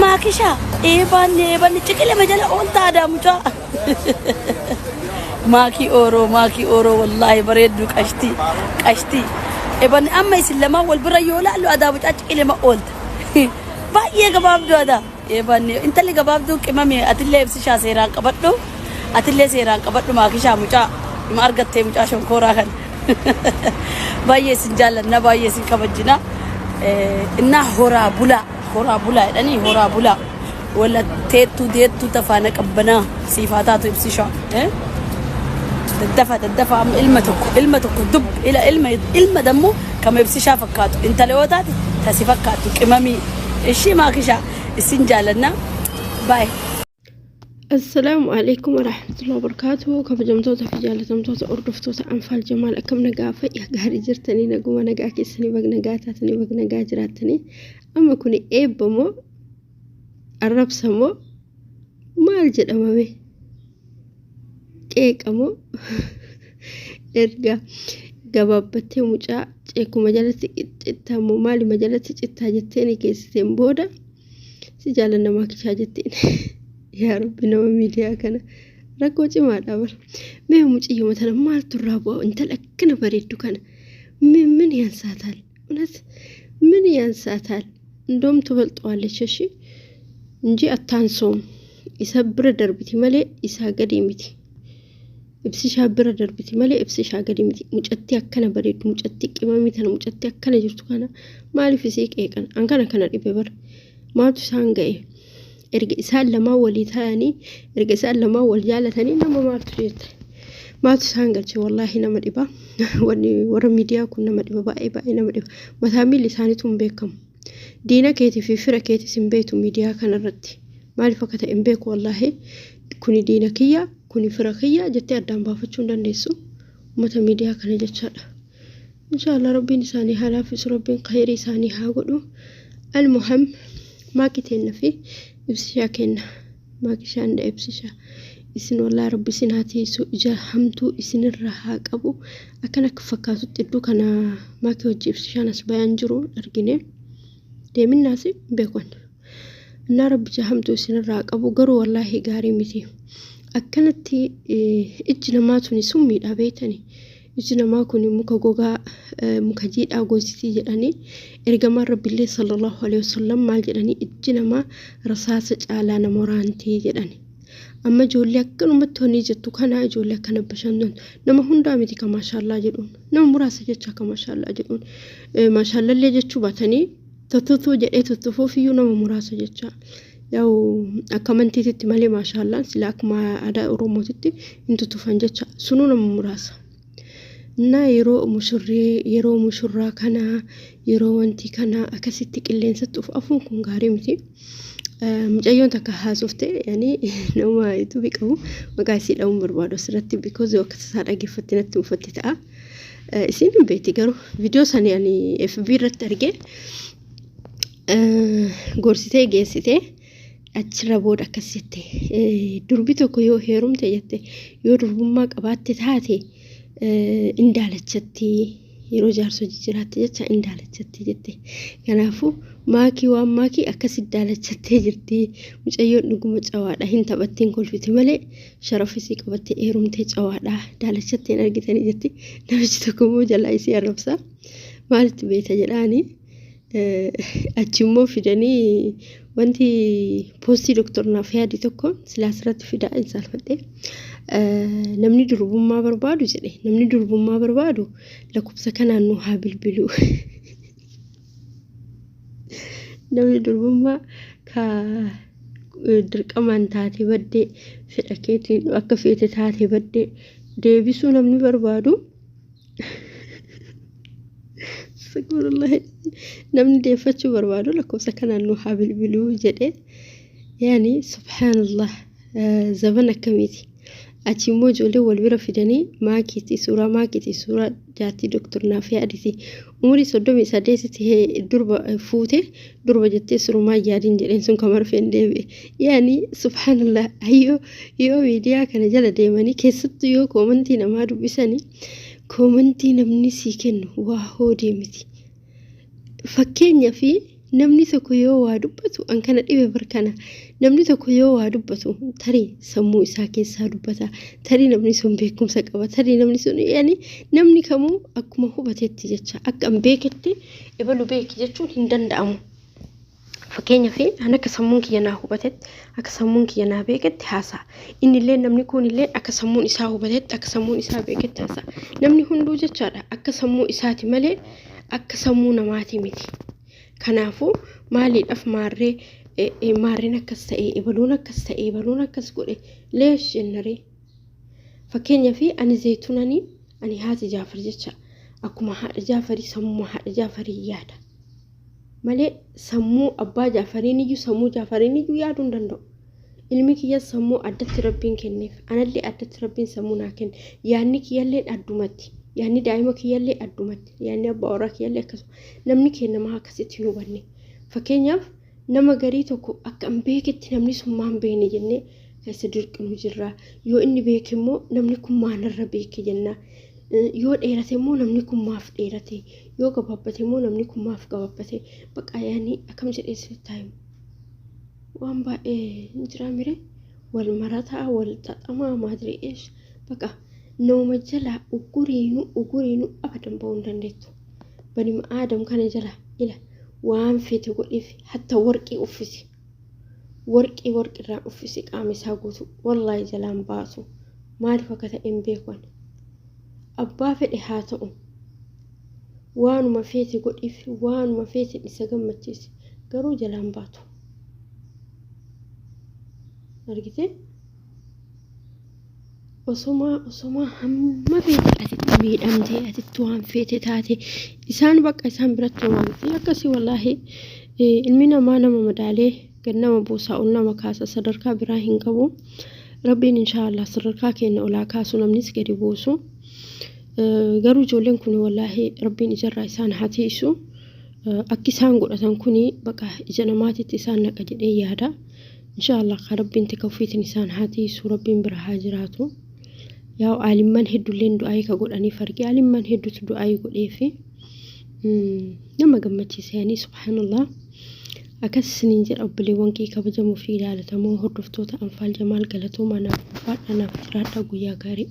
Maakisha eebanni cikile majala ooltaa adamucha maaki oro wallahi bareeddu qashti eebanni amma isin lama wal bira yoo laallu adamucha cikile ma oolta baay'ee gabaabduu ada eebanni intalli gabaabduu qimame atillee ibsishaa seeraan qabadhu atillee seeraan qabadhu maakisha mucha ma argattee mucha shonkoraa kan baay'ee sin jaallanna baay'ee sin kabajjina inna horaa bula yani horaa bula wala teettu tafaana qabbana sifaataatu ibsisha daddafa ilma tokko dub ilma dammo kama ibsisha fakkaatu intalootaati tasi fakkaatu qimami ishi maakisha isin jaallanna bye. السلام عليكم ورحمة الله وبركاته. كيف جمتوتا في جالة جمتوتا أردفتوتا أنفال جمال أكم نقافة يقهر جرتني نقوم نقاكي سني بقنقاتاتني بقنقاجراتني أما كوني إيب بمو الرب سمو ما الجد أمامي كيك أمو إرقا قبابتي مجا جيكو مجالتي إتامو مالي مجالتي إتاجتيني كيستين بودا سجالنا ماكي شاجتين يا ربي نما ميديا كان ركوتي ما دابر ما مجي يوم مثلا ما ترابو انت لكنا بريدو كان من ينساتال وناس من ينساتال ندوم تبلطوالش شي እንጂ አታንሶም ይሰብር ደርብቲ መለ ይሳገዲሚቲ እብስሻ ብር ደርብቲ መለ እብስሻ ገዲሚቲ ሙጨቲ አከነ በሬዱ ሙጨቲ ቅመሚተን ሙጨቲ አከነ ጅርቱ ካና ማሊፍ ሲቀየቀን አንከነ ከነ ዲበበር ማቱ ሳንገይ erga isaan lama walii ta'anii erga isaan lama wal jaalatanii nama maaltu jeette maatu isaan galche wallahi nama dhiba wanni warra miidiyaa kun nama dhiba baay'ee nama dhiba mataa miilli isaaniitu hin beekamu diina keetii fi fira keetii sin beektu miidiyaa kanarratti maaliif akka ta'e hin beeku wallahi kuni diina kiyya kuni fira kiyya jettee addaan baafachuu hin dandeessu ummata miidiyaa kana jechaadha inshallah rabbiin isaanii halaafis rabbiin khayrii isaanii haa godhu almuham maakiteenna fi ibsisha kenna maakishaan da ibsisha isin wallahi rabbi sinati su jahamtu isin raha qabu akana fakkaatu tiddu kana maaki wajji ibsishaan as bayan jiru argine deemin nasi beekon na rabbi jahamtu isin raha qabu garu wallahi gaari miti akkanatti ijji namaatuni summi dhabeetani ijji namaa kun muka gogaa muka jiidhaa goositi jedhani ergamaan rabbiillee sallallahu alaihi wasallam maal jedhani ijji namaa rasaasa caalaa nama waraantii jedhani amma ijoollee akkanumatti honni jettu kana ijoollee akkana bashannan nama hundaa miti ka maashaallah jedhuun nama muraasa jecha ka maashaallah jedhuun maashaallallee jechuu baatanii tuttuu jedhee tuttufuufiyyuu nama muraasa jecha yaw akka amantiitti malee maashaallah sila akkuma aadaa oromootitti hin tuttufan jecha sunuu nama muraasa na yeroo mushurraa kana yeroo wanti kana akkasitti qilleensatti afuun kun gaarii miti mucayyoon takka haasofte yani nama itu biqabu maqaa isii dhabuun barbaadu asirratti because akka isaa dhageeffatte natti mufatte ta'a isin beekti garuu viidiyoo sanii yani FB irratti argee gorsitee geessitee achirra booda akkas jette durbi tokko yoo heerumte jette yoo durbummaa qabaatte taate indaalachatti yeroo jaarso jijjiiraatti jecha indaalachatti jette kanaafu maaki waan maaki akkas indaalachatti jirti mucayyoon dhuguma cawaadha hin taphattiin kolfiti malee sharafisii qabattee heerumtee cawaadha daalachattiin argitanii jetti namichi tokko immoo jalaa isii arrabsa maalitti beeta jedhaani achimmoo fidanii wanti poostii doktor naaf yaadi tokko silaasirratti fidaa insaalfadhe namni durbummaa barbaadu jedhe namni durbummaa barbaadu lakkoofsa kanaan nu haa bilbilu namni durbummaa ka dirqamaan taate baddee fedha keetiin akka feete taate baddee deebisuu namni barbaadu Subhanallah namni deeffachuu barbaadu lakkoofsa kanaan nu haa bilbilu jedhe yani subhanallah zaman akkamiiti achimmoo ijoollee wal bira fidanii maakiti suuraa jaartii doktor naaf yaaditi umurii 38 durba fuute durba jettee surumaa yaadin jedheen sun kamar fendeebe yani subhanallah yoo miidiyaa kana jala deemanii keessattuu yoo koomentii namaa dubbisanii koomentii namni sii kennu waa hoodee miti fakkeenya fi namni tokko yoo waa dubbatu an kana dhibe barkana namni tokko yoo waa dubbatu tarii sammuu isaa keessaa dubbata tarii namni sun beekumsa qaba tarii namni sun yani namni kamuu akkuma hubatetti jecha akka an beeketti ebalu beeki jechuun hin danda'amu fakkeenyaaf an akka sammuun kiyya naa hubatetti akka sammuun kiyya naa beeketti haasa inni illee namni kun illee akka sammuun isaa hubatetti akka sammuun isaa beeketti haasa namni hunduu jechaadha akka sammuu isaati malee akka sammuu namaati miti kanaafu maaliidhaaf maarreen akkas ta'e ebaluun akkas godhe leesh jennaree fakkeenyaaf ani zaytunanii ani haati Jaafar jecha akkuma haadha Jaafarii sammuu haadha Jaafarii yaada malee sammuu abbaa Jaafariin iyyuu sammuu Jaafariin iyyuu yaaduu hin danda'u ilmi kiyya sammuu addatti rabbiin kenneef anallee addatti rabbiin sammuu naa kenne yaanni kiyyallee addumatti yaanni daa'ima kiyyallee addumatti yaanni abbaa warraa kiyyallee akkasuma namni kennamaa akkasitti hin hubanne fakkeenyaaf nama garii tokko akka an beeketti namni sun maan beekne jennee keessa dirqinu jirra yoo inni beeke immoo namni kun maanarra beeke jenna yoo dheerate immoo namni kun maaf dheerate yoo gabaabbate immoo namni kun maaf gabaabbate baqa yaani akkam jedhee sitti himu waan baay'ee jira mire wal marataa wal xaxamaa maadri'eesh baqa nooma jala uguriinu abadan ba'uu hin dandeettu banima aadam kana jala ila waan fete godhiif hatta warqii uffisi warqirraa uffisi qaama isaa guutu wallaahi jalaan baasu maaliif akka ta'een beekan abbaa fedhe haa ta'u waanuma fete godhiif waanuma fete isa gammachiisi garuu jalaan baatu argite osoma hamma fete atitti miidhamte atitti waan fete taate isaan bakka isaan biratti waanti akkasii wallaahi ilmi namaa nama madaalee gannama buusaa nama kaasa sadarkaa biraa hin qabu rabbiin inshaallah sadarkaa keenya olaa kaasu namnis gadi buusu garuu ijoolleen kun wallaahi rabbiin ijarraa isaan hatiisu akki isaan godhatan kuni baqa ija namaatitti isaan naqa jedhee yaada inshaallah ka rabbiin tikawfiitiin isaan hatiisu rabbiin bira haa jiraatu yaa aalimman hedduulleen du'aayii ka godhaniif arge aalimman hedduutu du'aayii godheefi nama gammachiisa yaani subhaanallah akkasiniin jedha obboleewwan kee kabajamuu fi ilaalatamoo hordoftoota anfaal jamaal galatoomaa naaf ulfaadha naaf jiraadha guyyaa gaarii